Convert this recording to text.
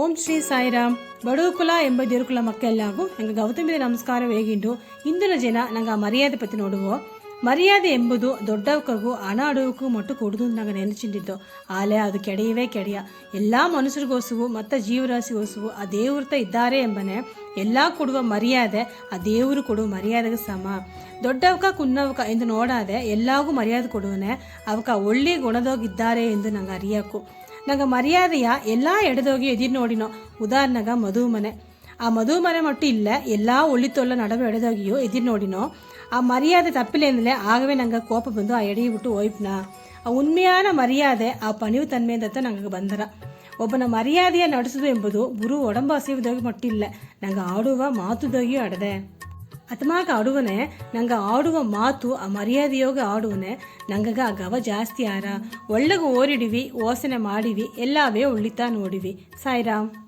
ಓಂ ಶ್ರೀ ಸಾಯಿರಾಮ್ ಬಡವಕುಲ ಎಂಬ ದೇರುಕುಲ ಮಕ್ಕೆಲ್ಲಾಗೂ ನಂಗೆ ಗೌತಮಿಯ ನಮಸ್ಕಾರ ಹೇಗಿಂಡು ಇಂದಿನ ಜನ ನಂಗೆ ಆ ಮರ್ಯಾದೆ ಪற்றி ನೋಡುವ ಮರ್ಯಾದೆ ಎಂಬುದು ದೊಡ್ಡವಕ್ಕೂ ಹಣ ಅಡುವಕ್ಕೂ ಮಟ್ಟು ಕೊಡುದು ನಂಗೆ ನೆನಚಿಂದಿದ್ದು ಆಲೆ ಅದು ಕೆಡೆಯವೇ ಕೆಡೆಯ ಎಲ್ಲ ಮನುಷ್ಯರಿಗೋಸುವು ಮತ್ತು ಜೀವರಾಶಿಗೋಸುವು ಆ ದೇವ್ರತ ಇದ್ದಾರೆ ಎಂಬನೆ ಎಲ್ಲ ಕೊಡುವ ಮರ್ಯಾದೆ ಆ ದೇವರು ಕೊಡುವ ಮರ್ಯಾದೆಗೆ ಸಮ. ದೊಡ್ಡವಕ ಕುನ್ನವಕ ಎಂದು ನೋಡಾದೆ ಎಲ್ಲಾಗೂ ಮರ್ಯಾದೆ ಕೊಡುವನೆ ಅವಕ ಒಳ್ಳೆ ಗುಣದೋಗಿದ್ದಾರೆ ಎಂದು ನಂಗೆ ಅರಿಯಕು. ನಂಗೆ ಮರ್ಯಾದೆಯ ಎಲ್ಲ ಎಡೆದೋಗಿ ಎದಿರು ನೋಡಿನೋ. ಉದಾಹರಣೆಗೆ ಮದುಮನೆ, ಆ ಮದುಮನೆ ಮಟ್ಟು ಇಲ್ಲ ಎಲ್ಲ ಒಳ್ಳಿತೊಲ್ಲ ನಡುವೆ ಎಡೆದೋಗಿಯೋ ಎದಿರು ನೋಡಿನೋ. ಆ ಮರ್ಯಾದೆ ತಪ್ಪಿಲ್ಲ ಆಗವೇ ನಂಗೆ ಕೋಪ ಬಂದು ಆ ಎಡೆಯಿಬಿಟ್ಟು ಹೋಯ್ಪನ. ಆ ಉಣ್ಮೆಯಾನ ಮರ್ಯಾದೆ ಆ ಪಣಿವು ತನ್ಮೆಂದತ್ತ ನಂಗೆ ಬಂದರ. ಒಬ್ಬನ ಮರ್ಯಾದೆಯ ನಡೆಸೋದು ಎಂಬುದು ಗುರು ಒಡಂಬ ಹಸಿವುದೋಗಿ ಮಟ್ಟಿಲ್ಲ ನಂಗೆ ಆಡುವ ಮಾತುದೋಗಿಯೂ ಆಡದೆ ಅಥಮಾಗ ಆಡುವನೆ ನಂಗೆ ಆಡುವ ಮಾತು ಆ ಮರ್ಯಾದೆಯೋಗ ಆಡುವನೆ ನಂಗಗ ಆ ಗವ ಜಾಸ್ತಿ ಆರ ಒಳ್ಳೆಗೆ ಓರಿಡಿವಿ ಓಸನೆ ಮಾಡಿವಿ ಎಲ್ಲವೇ ಉಳಿತಾ ನೋಡಿವಿ. ಸಾಯಿರಾಮ್.